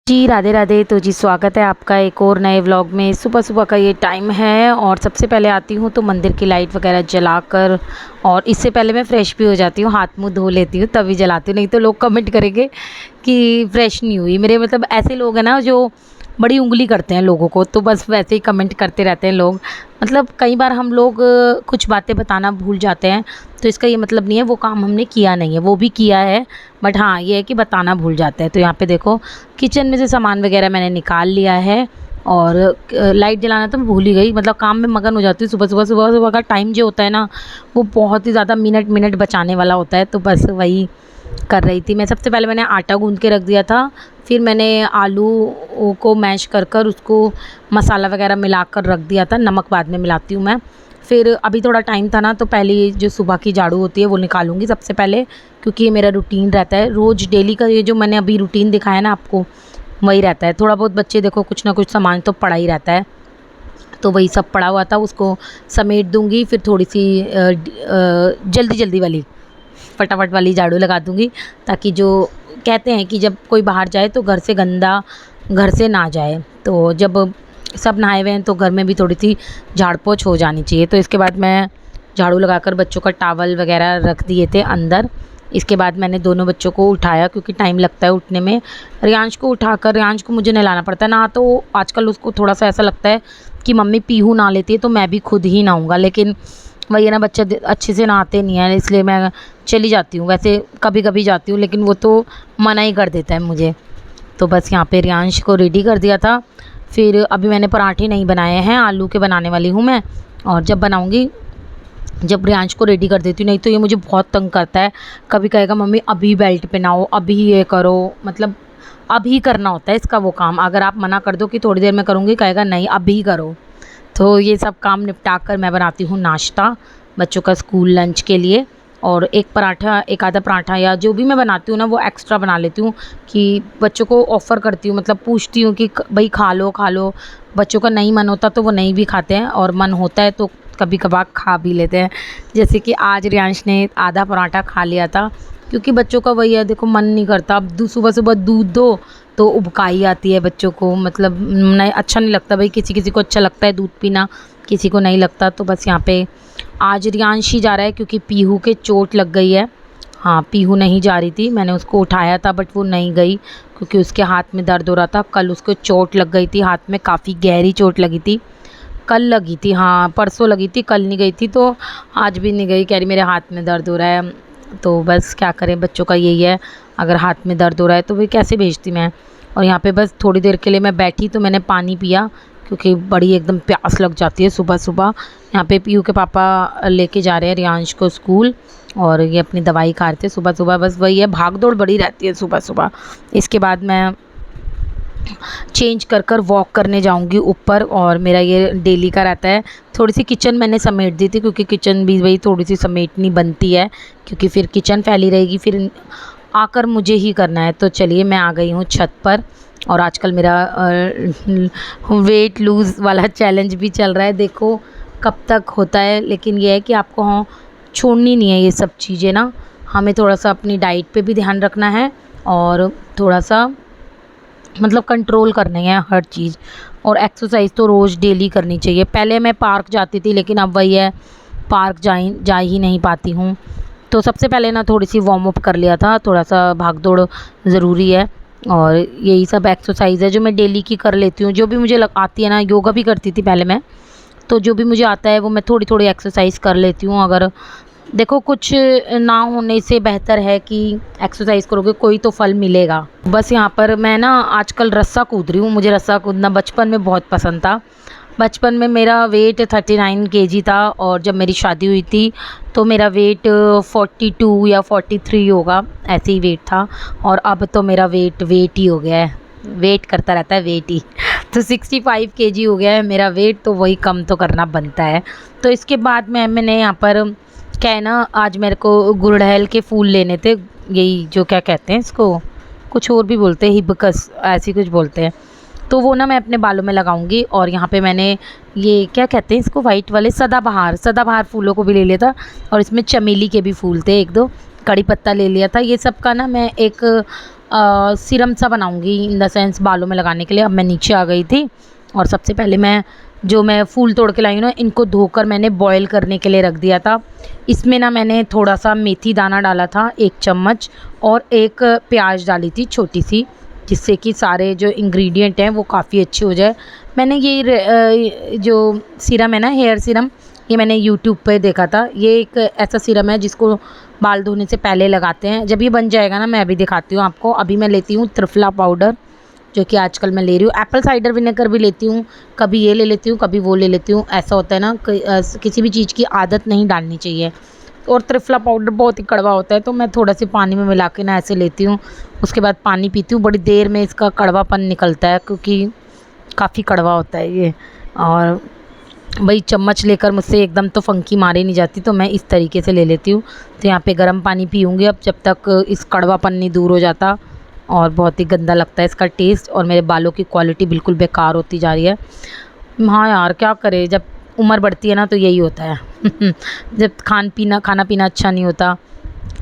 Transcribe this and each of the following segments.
जी राधे राधे। तो जी स्वागत है आपका एक और नए व्लॉग में। सुबह सुबह का ये टाइम है और सबसे पहले आती हूँ तो मंदिर की लाइट वगैरह जलाकर, और इससे पहले मैं फ़्रेश भी हो जाती हूँ, हाथ मुँह धो लेती हूँ तभी जलाती हूँ, नहीं तो लोग कमेंट करेंगे कि फ्रेश नहीं हुई। मेरे मतलब ऐसे लोग हैं ना जो बड़ी उंगली करते हैं लोगों को, तो बस वैसे ही कमेंट करते रहते हैं लोग। मतलब कई बार हम लोग कुछ बातें बताना भूल जाते हैं, तो इसका ये मतलब नहीं है वो काम हमने किया नहीं है, वो भी किया है, बट हाँ ये है कि बताना भूल जाते हैं। तो यहाँ पे देखो किचन में से सामान वगैरह मैंने निकाल लिया है, और लाइट जलाना तो मैं भूल ही गई, मतलब काम में मगन हो जाती हूँ। सुबह सुबह का टाइम जो होता है ना, वो बहुत ही ज़्यादा मिनट मिनट बचाने वाला होता है, तो बस वही कर रही थी मैं। सबसे पहले मैंने आटा गूँध के रख दिया था, फिर मैंने आलू को मैश कर कर उसको मसाला वगैरह मिलाकर रख दिया था। नमक बाद में मिलाती हूँ मैं। फिर अभी थोड़ा टाइम था ना, तो पहले जो सुबह की झाड़ू होती है वो निकालूंगी सबसे पहले, क्योंकि ये मेरा रूटीन रहता है रोज़ डेली का। ये जो मैंने अभी रूटीन दिखाया ना आपको, वही रहता है। थोड़ा बहुत बच्चे देखो कुछ ना कुछ सामान तो पड़ा ही रहता है, तो वही सब पड़ा हुआ था, उसको समेट दूंगी। फिर थोड़ी सी जल्दी जल्दी वाली फटाफट वाली झाड़ू लगा दूंगी, ताकि जो कहते हैं कि जब कोई बाहर जाए तो घर से गंदा घर से ना जाए। तो जब सब नहाए हुए हैं तो घर में भी थोड़ी सी झाड़ पोंछ हो जानी चाहिए। तो इसके बाद मैं झाड़ू लगाकर बच्चों का टॉवल वगैरह रख दिए थे अंदर। इसके बाद मैंने दोनों बच्चों को उठाया, क्योंकि टाइम लगता है उठने में। रियांश को उठाकर, रियांश को मुझे नहलाना पड़ता है ना, तो आजकल उसको थोड़ा सा ऐसा लगता है कि मम्मी पीहू नहा लेती है तो मैं भी खुद ही नहाऊंगा, लेकिन वही है ना, बच्चे अच्छे से नहाते नहीं हैं, इसलिए मैं चली जाती हूँ। वैसे कभी कभी जाती हूँ, लेकिन वो तो मना ही कर देता है मुझे। तो बस यहाँ पे रियांश को रेडी कर दिया था। फिर अभी मैंने पराठे नहीं बनाए हैं, आलू के बनाने वाली हूँ मैं, और जब बनाऊँगी, जब रियांश को रेडी कर देती हूँ। नहीं तो ये मुझे बहुत तंग करता है, कभी कहेगा मम्मी अभी बेल्ट पहनाओ, अभी ये करो, मतलब अभी करना होता है इसका वो काम। अगर आप मना कर दो कि थोड़ी देर में करूँगी, कहेगा नहीं अभी करो। तो ये सब काम निपटा कर मैं बनाती हूँ नाश्ता बच्चों का स्कूल लंच के लिए। और एक पराठा, एक आधा पराठा या जो भी मैं बनाती हूँ ना, वो एक्स्ट्रा बना लेती हूँ कि बच्चों को ऑफ़र करती हूँ, मतलब पूछती हूँ कि भाई खा लो खा लो। बच्चों का नहीं मन होता तो वो नहीं भी खाते हैं, और मन होता है तो कभी कभार खा भी लेते हैं। जैसे कि आज रियांश ने आधा पराठा खा लिया था, क्योंकि बच्चों का वही है, देखो मन नहीं करता। अब सुबह सुबह दूध दो तो उबकाई आती है बच्चों को, मतलब नहीं अच्छा नहीं लगता। भाई किसी किसी को अच्छा लगता है दूध पीना, किसी को नहीं लगता। तो बस यहाँ पे आज रियांश ही जा रहा है, क्योंकि पीहू के चोट लग गई है। हाँ पीहू नहीं जा रही थी, मैंने उसको उठाया था बट वो नहीं गई, क्योंकि उसके हाथ में दर्द हो रहा था। कल उसको चोट लग गई थी हाथ में, काफ़ी गहरी चोट लगी थी। कल लगी थी, हाँ परसों लगी थी, कल नहीं गई थी। तो आज भी नहीं गई, कह रही मेरे हाथ में दर्द हो रहा है। तो बस क्या करें, बच्चों का यही है, अगर हाथ में दर्द हो रहा है तो वे कैसे भेजती मैं। और यहाँ पे बस थोड़ी देर के लिए मैं बैठी तो मैंने पानी पिया, क्योंकि बड़ी एकदम प्यास लग जाती है सुबह सुबह। यहाँ पे पीयू के पापा लेके जा रहे हैं रियांश को स्कूल, और ये अपनी दवाई खा रहे थे सुबह सुबह। बस वही है, भाग दौड़ बड़ी रहती है सुबह सुबह। इसके बाद मैं चेंज कर कर वॉक करने जाऊंगी ऊपर, और मेरा ये डेली का रहता है। थोड़ी सी किचन मैंने समेट दी थी, क्योंकि किचन भी वही थोड़ी सी समेटनी बनती है, क्योंकि फिर किचन फैली रहेगी, फिर आकर मुझे ही करना है। तो चलिए मैं आ गई हूँ छत पर, और आजकल मेरा वेट लूज़ वाला चैलेंज भी चल रहा है, देखो कब तक होता है। लेकिन ये है कि आपको हाँ छोड़नी नहीं है ये सब चीज़ें ना, हमें थोड़ा सा अपनी डाइट पे भी ध्यान रखना है, और थोड़ा सा मतलब कंट्रोल करनी है हर चीज़। और एक्सरसाइज तो रोज़ डेली करनी चाहिए। पहले मैं पार्क जाती थी, लेकिन अब वही है, पार्क जा ही नहीं पाती हूँ। तो सबसे पहले ना थोड़ी सी वार्म अप कर लिया था, थोड़ा सा भाग दौड़ ज़रूरी है, और यही सब एक्सरसाइज है जो मैं डेली की कर लेती हूँ। जो भी मुझे आती है ना, योगा भी करती थी पहले मैं, तो जो भी मुझे आता है वो मैं थोड़ी थोड़ी एक्सरसाइज कर लेती हूँ। अगर देखो कुछ ना होने से बेहतर है कि एक्सरसाइज करोगे, कोई तो फल मिलेगा। बस यहाँ पर मैं ना आजकल रस्सा कूद रही हूँ। मुझे रस्सा कूदना बचपन में बहुत पसंद था। बचपन में मेरा वेट 39 केजी था, और जब मेरी शादी हुई थी तो मेरा वेट 42 या 43 होगा, ऐसे ही वेट था। और अब तो मेरा वेट ही हो गया है, वेट करता रहता है वेट ही। तो 65 केजी हो गया है मेरा वेट, तो वही कम तो करना बनता है। तो इसके बाद मैंने यहाँ पर क्या है ना, आज मेरे को गुड़हल के फूल लेने थे, यही जो क्या कहते हैं इसको, कुछ और भी बोलते हैं, हिबिस्कस ऐसी कुछ बोलते हैं। तो वो ना मैं अपने बालों में लगाऊंगी। और यहाँ पे मैंने ये क्या कहते हैं इसको, वाइट वाले सदाबहार फूलों को भी ले लिया था, और इसमें चमेली के भी फूल थे एक दो, कड़ी पत्ता ले लिया था। ये सब का ना मैं एक सीरम सा बनाऊंगी, इन द सेंस बालों में लगाने के लिए। अब मैं नीचे आ गई थी और सबसे पहले मैं फूल तोड़ के लाई हूँ ना, इनको धोकर मैंने बॉईल करने के लिए रख दिया था। इसमें ना मैंने थोड़ा सा मेथी दाना डाला था 1 चम्मच, और 1 प्याज डाली थी छोटी सी, जिससे कि सारे जो इंग्रेडिएंट हैं वो काफ़ी अच्छे हो जाए। मैंने जो सीरम है ना, हेयर सीरम, ये मैंने यूट्यूब पे देखा था। ये एक ऐसा सीरम है जिसको बाल धोने से पहले लगाते हैं। जब ये बन जाएगा ना मैं अभी दिखाती हूँ आपको। अभी मैं लेती हूँ त्रिफला पाउडर, जो कि आजकल मैं ले रही हूँ। एप्पल साइडर विनेगर भी लेती हूँ, कभी ये ले लेती हूँ, कभी वो ले लेती हूँ। ऐसा होता है ना, किसी भी चीज़ की आदत नहीं डालनी चाहिए। और त्रिफला पाउडर बहुत ही कड़वा होता है, तो मैं थोड़ा सी पानी में मिला के ना ऐसे लेती हूँ। उसके बाद पानी पीती हूँ। बड़ी देर में इसका कड़वापन निकलता है, क्योंकि काफ़ी कड़वा होता है ये। और भाई चम्मच लेकर मुझसे एकदम तो फंकी मारी नहीं जाती, तो मैं इस तरीके से ले लेती हूँ। तो यहाँ पे गर्म पानी पीऊँगी अब, जब तक इस कड़वापन नहीं दूर हो जाता। और बहुत ही गंदा लगता है इसका टेस्ट, और मेरे बालों की क्वालिटी बिल्कुल बेकार होती जा रही है। हाँ यार, क्या करें, जब उम्र बढ़ती है ना तो यही होता है। जब खाना पीना अच्छा नहीं होता।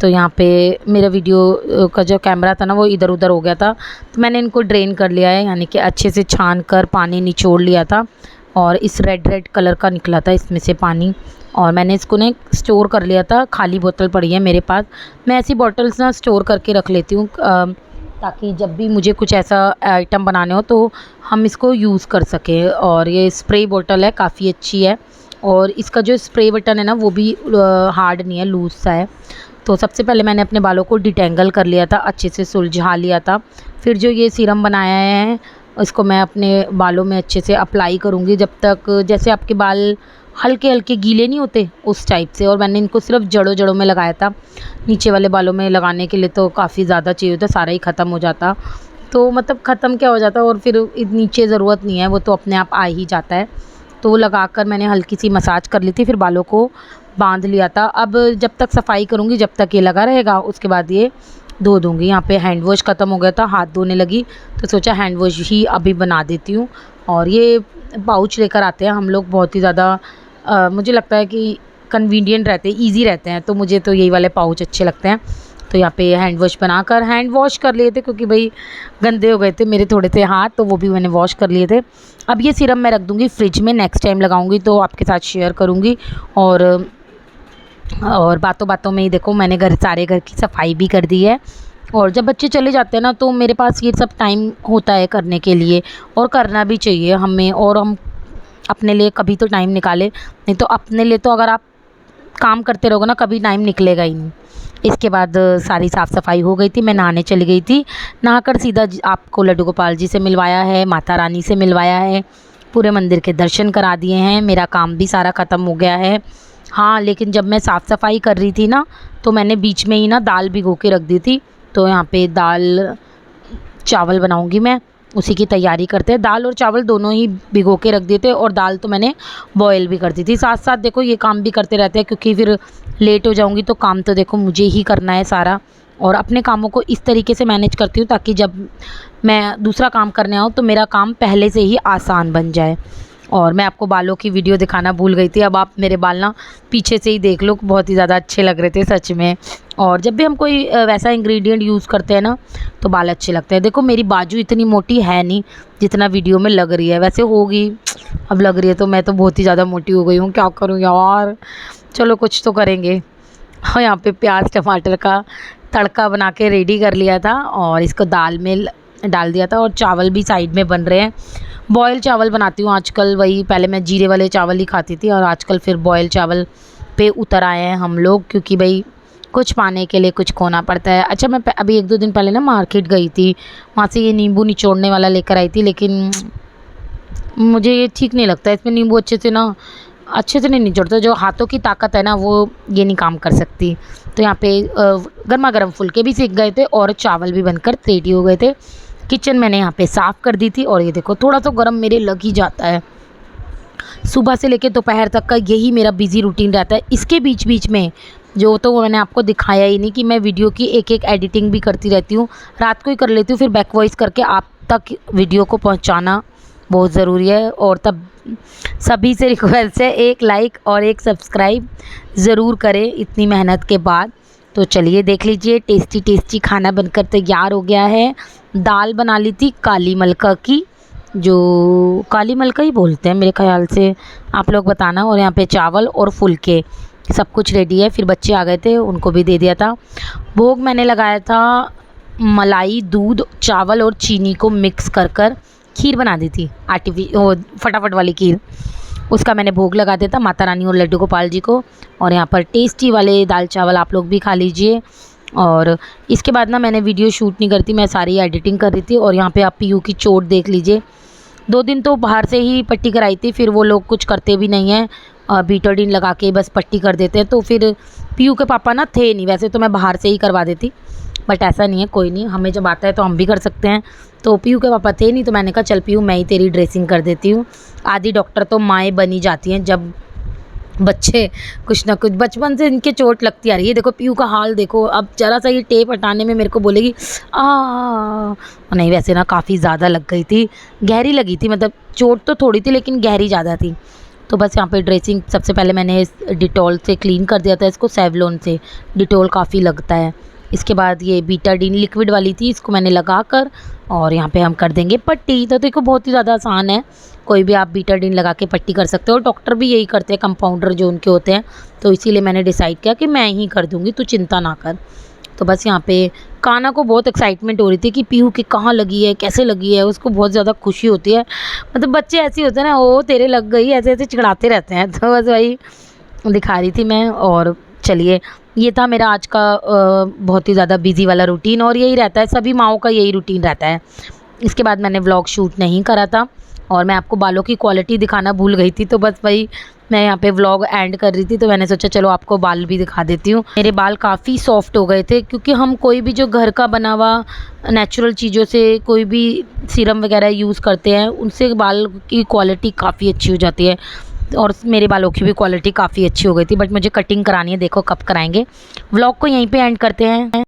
तो यहाँ पे मेरा वीडियो का जो कैमरा था ना वो इधर उधर हो गया था, तो मैंने इनको ड्रेन कर लिया है, यानी कि अच्छे से छान कर पानी निचोड़ लिया था। और इस रेड कलर का निकला था इसमें से पानी, और मैंने इसको ना स्टोर कर लिया था। खाली बोतल पड़ी है मेरे पास। मैं ऐसी बॉटल्स ना स्टोर करके रख लेती हूँ, ताकि जब भी मुझे कुछ ऐसा आइटम बनाने हो तो हम इसको यूज़ कर सकें। और ये स्प्रे बोतल है, काफ़ी अच्छी है। और इसका जो स्प्रे बटन है ना वो भी हार्ड नहीं है, लूज़ सा है। तो सबसे पहले मैंने अपने बालों को डिटेंगल कर लिया था, अच्छे से सुलझा लिया था। फिर जो ये सीरम बनाया है इसको मैं अपने बालों में अच्छे से अप्लाई करूँगी, जब तक जैसे आपके बाल हल्के हल्के गीले नहीं होते उस टाइप से। और मैंने इनको सिर्फ जड़ों में लगाया था, नीचे वाले बालों में लगाने के लिए तो काफ़ी ज़्यादा चाहिए होता, सारा ही ख़त्म हो जाता। तो मतलब ख़त्म क्या हो जाता, और फिर नीचे ज़रूरत नहीं है, वो तो अपने आप आ ही जाता है। तो वो लगाकर मैंने हल्की सी मसाज कर ली थी, फिर बालों को बांध लिया था। अब जब तक सफाई करूँगी जब तक ये लगा रहेगा, उसके बाद ये धो दूँगी। यहाँ पे हैंड वॉश ख़त्म हो गया था, हाथ धोने लगी तो सोचा हैंड वॉश ही अभी बना देती हूँ। और ये पाउच लेकर आते हैं हम लोग, बहुत ही ज़्यादा मुझे लगता है कि कन्वीनियंट रहते हैं, ईज़ी रहते हैं, तो मुझे तो यही वाले पाउच अच्छे लगते हैं। तो यहाँ पे हैंड वॉश बनाकर हैंड वॉश कर लिए थे, क्योंकि भाई गंदे हो गए थे मेरे थोड़े से हाथ, तो वो भी मैंने वॉश कर लिए थे। अब ये सीरम मैं रख दूँगी फ्रिज में, नेक्स्ट टाइम लगाऊंगी तो आपके साथ शेयर करूँगी। और बातों बातों में ही देखो मैंने सारे घर की सफाई भी कर दी है। और जब बच्चे चले जाते हैं ना तो मेरे पास ये सब टाइम होता है करने के लिए, और करना भी चाहिए हमें। और हम अपने लिए कभी तो टाइम निकालें, नहीं तो अपने लिए तो अगर आप काम करते रहोगे ना कभी टाइम निकलेगा ही नहीं। इसके बाद सारी साफ़ सफाई हो गई थी, मैं नहाने चली गई थी। नहाकर सीधा आपको लड्डू गोपाल जी से मिलवाया है, माता रानी से मिलवाया है, पूरे मंदिर के दर्शन करा दिए हैं, मेरा काम भी सारा ख़त्म हो गया है। हाँ, लेकिन जब मैं साफ़ सफाई कर रही थी ना तो मैंने बीच में ही ना दाल भिगो के रख दी थी। तो यहाँ पे दाल चावल बनाऊँगी मैं, उसी की तैयारी करते हैं। दाल और चावल दोनों ही भिगो के रख दिए थे, और दाल तो मैंने बॉयल भी कर दी थी। साथ साथ देखो ये काम भी करते रहते हैं, क्योंकि फिर लेट हो जाऊँगी तो काम तो देखो मुझे ही करना है सारा। और अपने कामों को इस तरीके से मैनेज करती हूँ ताकि जब मैं दूसरा काम करने आऊँ तो मेरा काम पहले से ही आसान बन जाए। और मैं आपको बालों की वीडियो दिखाना भूल गई थी, अब आप मेरे बाल ना पीछे से ही देख लो, बहुत ही ज़्यादा अच्छे लग रहे थे सच में। और जब भी हम कोई वैसा इंग्रेडिएंट यूज़ करते हैं ना तो बाल अच्छे लगते हैं। देखो मेरी बाजू इतनी मोटी है नहीं जितना वीडियो में लग रही है, वैसे होगी, अब लग रही है तो मैं तो बहुत ही ज़्यादा मोटी हो गई हूँ, क्या करूँ यार, चलो कुछ तो करेंगे। हाँ, यहाँ पे प्याज टमाटर का तड़का बना के रेडी कर लिया था, और इसको दाल में डाल दिया था, और चावल भी साइड में बन रहे हैं। बॉयल चावल बनाती हूँ आजकल, वही पहले मैं जीरे वाले चावल ही खाती थी, और आजकल फिर बॉयल चावल पे उतर आए हैं हम लोग, क्योंकि भाई कुछ पाने के लिए कुछ खोना पड़ता है। अच्छा, मैं अभी 1-2 दिन पहले ना मार्केट गई थी, वहाँ से ये नींबू निचोड़ने वाला लेकर आई थी, लेकिन मुझे ये ठीक नहीं लगता, इसमें नींबू अच्छे से नहीं निचोड़ता, जो हाथों की ताकत है ना वो ये नहीं काम कर सकती। तो यहाँ पे गर्मा गर्म फुलके भी सीख गए थे, और चावल भी बनकर रेडी हो गए थे। किचन मैंने यहाँ पे साफ़ कर दी थी, और ये देखो थोड़ा तो गर्म मेरे लग ही जाता है। सुबह से लेकर दोपहर तक का यही मेरा बिज़ी रूटीन रहता है। इसके बीच बीच में जो तो मैंने आपको दिखाया ही नहीं कि मैं वीडियो की एक एडिटिंग भी करती रहती हूँ, रात को ही कर लेती हूँ, फिर बैक वॉइस करके आप तक वीडियो को पहुँचाना बहुत ज़रूरी है। और तब सभी से रिक्वेस्ट है, एक लाइक और एक सब्सक्राइब ज़रूर करें इतनी मेहनत के बाद। तो चलिए देख लीजिए, टेस्टी टेस्टी खाना बनकर तैयार हो गया है। दाल बना ली थी काली मलका की, जो काली मलका ही बोलते हैं मेरे ख्याल से, आप लोग बताना। और यहाँ पे चावल और फुलके सब कुछ रेडी है। फिर बच्चे आ गए थे, उनको भी दे दिया था। भोग मैंने लगाया था मलाई, दूध, चावल और चीनी को मिक्स कर कर खीर बना दी थी, फटाफट वाली खीर। उसका मैंने भोग लगा दिया था माता रानी और लड्डू गोपाल जी को। और यहाँ पर टेस्टी वाले दाल चावल आप लोग भी खा लीजिए। और इसके बाद ना मैंने वीडियो शूट नहीं करती, मैं सारी एडिटिंग कर रही थी। और यहाँ पे आप पीयू की चोट देख लीजिए। 2 दिन तो बाहर से ही पट्टी कराई थी, फिर वो लोग कुछ करते भी नहीं हैं, बीटाडीन लगा के बस पट्टी कर देते हैं। तो फिर पीयू के पापा ना थे नहीं, वैसे तो मैं बाहर से ही करवा देती, बट ऐसा नहीं है, कोई नहीं, हमें जब आता है तो हम भी कर सकते हैं। तो पीयू के पापा थे नहीं, तो मैंने कहा चल पीयू मैं ही तेरी ड्रेसिंग कर देती हूँ। आधी डॉक्टर तो माएँ बनी जाती हैं जब बच्चे कुछ ना कुछ, बचपन से इनके चोट लगती आ रही है। देखो पीयू का हाल देखो, अब ज़रा सा ये टेप हटाने में मेरे को बोलेगी आ नहीं, वैसे ना काफ़ी ज़्यादा लग गई थी, गहरी लगी थी, मतलब चोट तो थोड़ी थी लेकिन गहरी ज़्यादा थी। तो बस यहाँ पे ड्रेसिंग सबसे पहले मैंने डिटॉल से क्लीन कर दिया था इसको, सेवलॉन से, डिटॉल काफ़ी लगता है। इसके बाद ये बीटाडीन लिक्विड वाली थी, इसको मैंने लगा कर और यहाँ पे हम कर देंगे पट्टी। तो देखो बहुत ही ज़्यादा आसान है, कोई भी आप बीटाडीन लगा के पट्टी कर सकते हो। और डॉक्टर भी यही करते हैं, कंपाउंडर जो उनके होते हैं। तो इसीलिए मैंने डिसाइड किया कि मैं ही कर दूँगी, तू चिंता ना कर। तो बस यहाँ पे काना को बहुत एक्साइटमेंट हो रही थी कि पीहू की कहाँ लगी है, कैसे लगी है, उसको बहुत ज़्यादा खुशी होती है। मतलब बच्चे ऐसे होते हैं ना, ओ तेरे लग गई, ऐसे ऐसे चिढ़ाते रहते हैं। तो बस वही दिखा रही थी मैं। और चलिए, ये था मेरा आज का बहुत ही ज़्यादा बिजी वाला रूटीन। और यही रहता है, सभी माँओं का यही रूटीन रहता है। इसके बाद मैंने व्लॉग शूट नहीं करा था और मैं आपको बालों की क्वालिटी दिखाना भूल गई थी। तो बस वही मैं यहाँ पे व्लॉग एंड कर रही थी, तो मैंने सोचा चलो आपको बाल भी दिखा देती हूँ। मेरे बाल काफ़ी सॉफ्ट हो गए थे, क्योंकि हम कोई भी जो घर का बना हुआ नेचुरल चीज़ों से कोई भी सीरम वगैरह यूज़ करते हैं, उनसे बाल की क्वालिटी काफ़ी अच्छी हो जाती है। और मेरे बालों की भी क्वालिटी काफ़ी अच्छी हो गई थी, बट मुझे कटिंग करानी है, देखो कब कराएंगे। व्लॉग को यहीं पे एंड करते हैं।